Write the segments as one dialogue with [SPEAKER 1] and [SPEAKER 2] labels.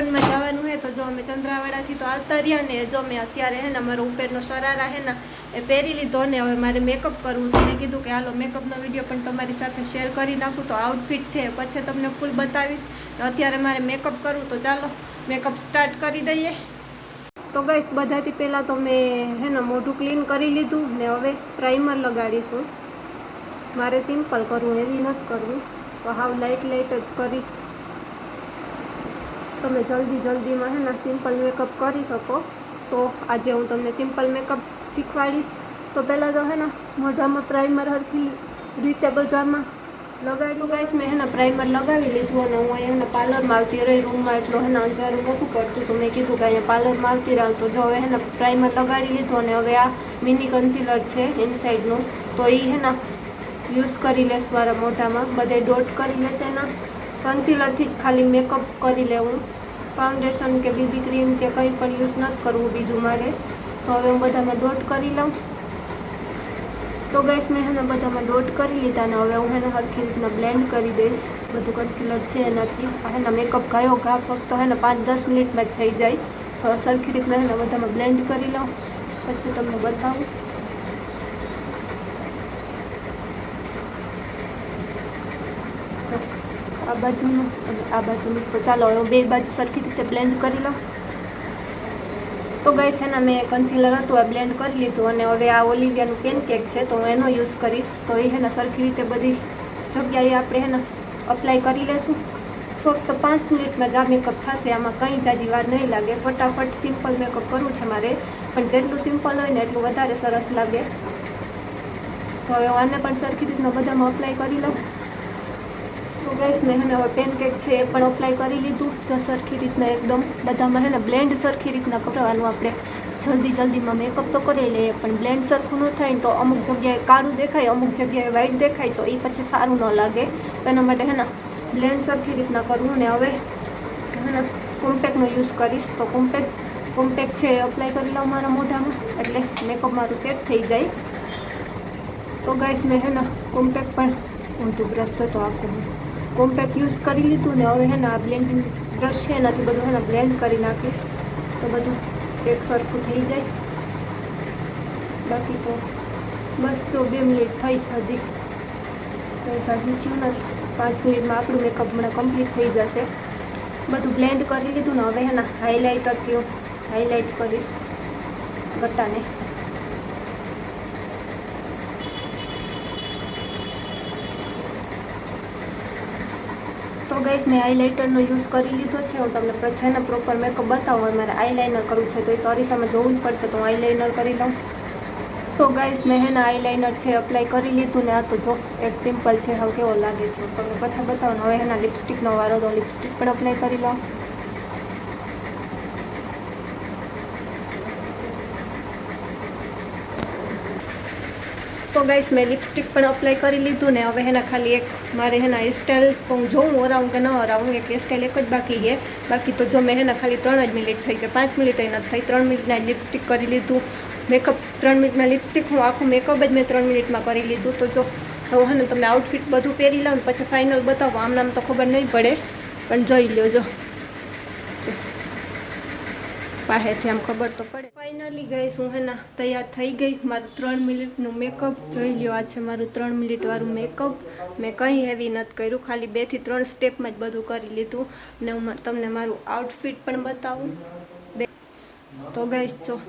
[SPEAKER 1] લગ્નમાં જવાનું હે તો જો અમે ચંદ્રાવાડાથી તો આવતા રહ્યા ને જો મેં અત્યારે હે ને મારો ઉપરનો શરારા હે ને એ પહેરી લીધો ને હવે મારે મેકઅપ કરવું તો મેં કીધું કે હાલો મેકઅપનો વિડીયો પણ તમારી સાથે શેર કરી નાખું તો આઉટફિટ છે પછી તમને ફૂલ બતાવીશ અત્યારે મારે મેકઅપ કરવું તો ચાલો મેકઅપ સ્ટાર્ટ કરી દઈએ તો ગાઈસ બધાથી પહેલાં તો મેં હે ને મોઢું ક્લીન કરી લીધું ને હવે પ્રાઇમર લગાડીશું મારે સિમ્પલ કરવું એવી નથી કરવું તો હાવ લાઇટ જ કરીશ તમે જલ્દીમાં હે ને સિમ્પલ મેકઅપ કરી શકો તો આજે હું તમને સિમ્પલ મેકઅપ શીખવાડીશ તો પહેલાં તો હે ને મોઢામાં પ્રાઇમર હરખી રીતે બધામાં લગાડ્યું ગાઈસ મેં હે ને પ્રાઇમર લગાવી લીધું અને હું અહીંયા પાર્લરમાં આવતી રહી રૂમમાં એટલો હે ને અંધારું નહોતું પડતું તો મેં કીધું કે અહીંયા પાર્લરમાં આવતી રહું તો જો હવે હે ને પ્રાઇમર લગાડી લીધું અને હવે આ મિની કન્સીલર છે ઇનસાઇડનું તો એ હે ને યુઝ કરી લેશ મારા મોઢામાં બધે ડોટ કરી લેશે એના કન્સીલરથી જ ખાલી મેકઅપ કરી લેવું ફાઉન્ડેશન કે બીબી ક્રીમ કે કંઈ પણ યુઝ નથી કરવું બીજું મારે તો હવે હું બધામાં ડોટ કરી લઉં તો ગાઈસ મેં હે ને બધામાં ડોટ કરી લીધા ને હવે હું હે ને સરખી રીતના બ્લેન્ડ કરી દઈશ બધું કન્સીલર છે એનાથી હે ને મેકઅપ ગાયો ઘા ફક્ત હે ને 5-10 મિનિટમાં જ થઈ જાય તો સરખી રીતના હે ને બધામાં બ્લેન્ડ કરી લઉં પછી તમને બતાવું આ બાજુનું અને આ બાજુનું તો ચાલો હવે બે બાજુ સરખી રીતે બ્લેન્ડ કરી લઉં તો ગાઈસ એના મેં કન્સીલર હતું આ બ્લેન્ડ કરી લીધું અને હવે આ ઓલિવિયાનું પેનકેક છે તો હું એનો યુઝ કરીશ તો એ હે ને સરખી રીતે બધી જગ્યાએ આપણે હે ને અપ્લાય કરી લેશું ફક્ત 5 મિનિટમાં જ આ મેકઅપ થશે આમાં કંઈ જાજી વાર નહીં લાગે ફટાફટ સિમ્પલ મેકઅપ કરવું છે મારે પણ જેટલું સિમ્પલ હોય ને એટલું વધારે સરસ લાગે તો હવે આને પણ સરખી રીતના બધામાં અપ્લાય કરી લઉં તો ગાઈસ મેં હે ને હવે પેનકેક છે એ પણ અપ્લાય કરી લીધું જો સરખી રીતના એકદમ બધામાં હે ને બ્લેન્ડ સરખી રીતના કરવાનું આપણે જલ્દીમાં મેકઅપ તો કરી લઈએ પણ બ્લેન્ડ સરખું ન થાય ને તો અમુક જગ્યાએ કાળું દેખાય અમુક જગ્યાએ વ્હાઈટ દેખાય તો એ પછી સારું ન લાગે તેના માટે હે ને બ્લેન્ડ સરખી રીતના કરવું ને હવે હે ને કોમ્પેક્ટનો યુઝ કરીશ તો કોમ્પેક્ટ છે એ અપ્લાય કરી લઉં મારા મોઢામાં એટલે મેકઅપ મારું સેટ થઈ જાય તો ગાઈસ મેં હે ને કોમ્પેક્ટ પણ ઊંધું બ્રશ તો આખું કોમ્પેક્ટ યુઝ કરી લીધું ને હવે હે ને આ બ્લેન્ડિંગ બ્રશ છે એનાથી બધું હે ને બ્લેન્ડ કરી નાખીશ તો બધું એક સરખું થઈ જાય બાકી તો બસ તો 2 મિનિટ થઈ હજી કંઈ સાજુ થયું નથી 5 મિનિટમાં આપણું મેકઅપ મને કમ્પ્લીટ થઈ જશે બધું બ્લેન્ડ કરી લીધું ને હવે હે ને હાઇલાઇટરથી હું હાઇલાઇટ કરીશ ગટ્ટાને તો ગાઈસ મેં આઈલાઇટરનો યુઝ કરી લીધો છે હું તમને પછી એને પ્રોપર મેકઅપ બતાવું મારે આઈલાઇનર કરવું છે તો એ તો અરીસામાં જોવું જ પડશે તો હું આઈલાઇનર કરી લઉં તો ગાઈસ મેં હે ને આઈલાઇનર છે અપ્લાય કરી લીધું ને આ તો જો એક પિમ્પલ છે હવે કેવો લાગે છે તમને પછી બતાવવાનું હવે એના લિપસ્ટિકનો વારો તો લિપસ્ટિક પણ અપ્લાય કરી લઉં તો ગાઈસ મેં લિપસ્ટિક પણ અપ્લાય કરી લીધું ને હવે હેના ખાલી એક મારે હેના હેરસ્ટાઈલ હું જોઉં ઓરાવું કે ન ઓરાવું એક હેરસ્ટાઈલ એક જ બાકી છે બાકી તો જો મેં હેના ખાલી 3 જ મિનિટ થઈ છે 5 મિનિટ નથી થઈ 3 મિનિટના લિપસ્ટિક કરી લીધું મેકઅપ 3 મિનિટમાં લિપસ્ટિક હું આખું મેકઅપ જ મેં 3 મિનિટમાં કરી લીધું તો જો હવે હે ને તમને આઉટફિટ બધું પહેરી લઉં પછી ફાઇનલ બતાવો આમ તો ખબર નહીં પડે પણ જોઈ લો જો પાસેથી આમ ખબર તો પડે ફાઇનલી ગઈશ હું હે ને તૈયાર થઈ ગઈ મારું 3 મિનિટનું મેકઅપ જોઈ લ્યો આ છે મારું 3 મિનિટવાળું મેકઅપ મેં કંઈ હેવી નથી કર્યું ખાલી 2 થી 3 સ્ટેપમાં જ બધું કરી લીધું ને હું તમને મારું આઉટફિટ પણ બતાવું તો ગઈશ જો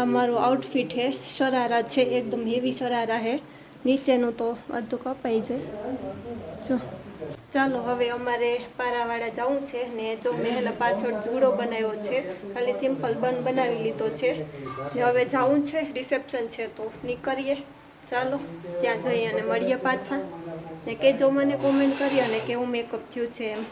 [SPEAKER 1] આ મારું આઉટફિટ હે શરારા છે એકદમ હેવી શરારા હે નીચેનું તો અડધું કપાઈ જાય જો ચાલો હવે અમારે પારાવાડા જવું છે ને જો મેં પાછળ જુડો બનાવ્યો છે ખાલી સિમ્પલ બન બનાવી લીધો છે ને હવે જવું છે રિસેપ્શન છે તો નીકળીએ ચાલો ત્યાં જઈએ અને મળીએ પાછા ને કહેજો મને કોમેન્ટ કરી અને કેવું મેકઅપ થયું છે એમ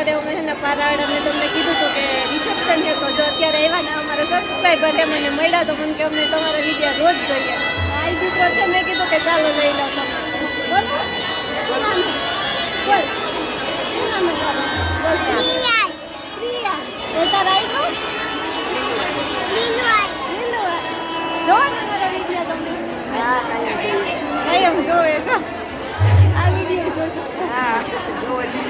[SPEAKER 1] અત્યારે અમે છે ને પારાડ અમે તમને કીધું હતું કે રિસેપ્શન છે તો જો અત્યારે આવ્યા ને અમારા સબસ્ક્રાઈબર છે મને મળ્યા તો મને કે અમને તમારા વિડીયો રોજ જોઈએ આવી દીકરો છે મેં કીધું કે ચાલો લઈ લો તમે બોલ શું નામ છે? બોલ શું નામ છે તારું? બોલ પ્રિયા તો તારા આવ્યો જો ને મારા વિડીયો તમે કાયમ જોવે તો આ વિડીયો જોજો હા જોજો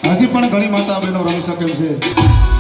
[SPEAKER 2] હજી પણ ઘણી માતા બહેનો રમી શકે એમ છે.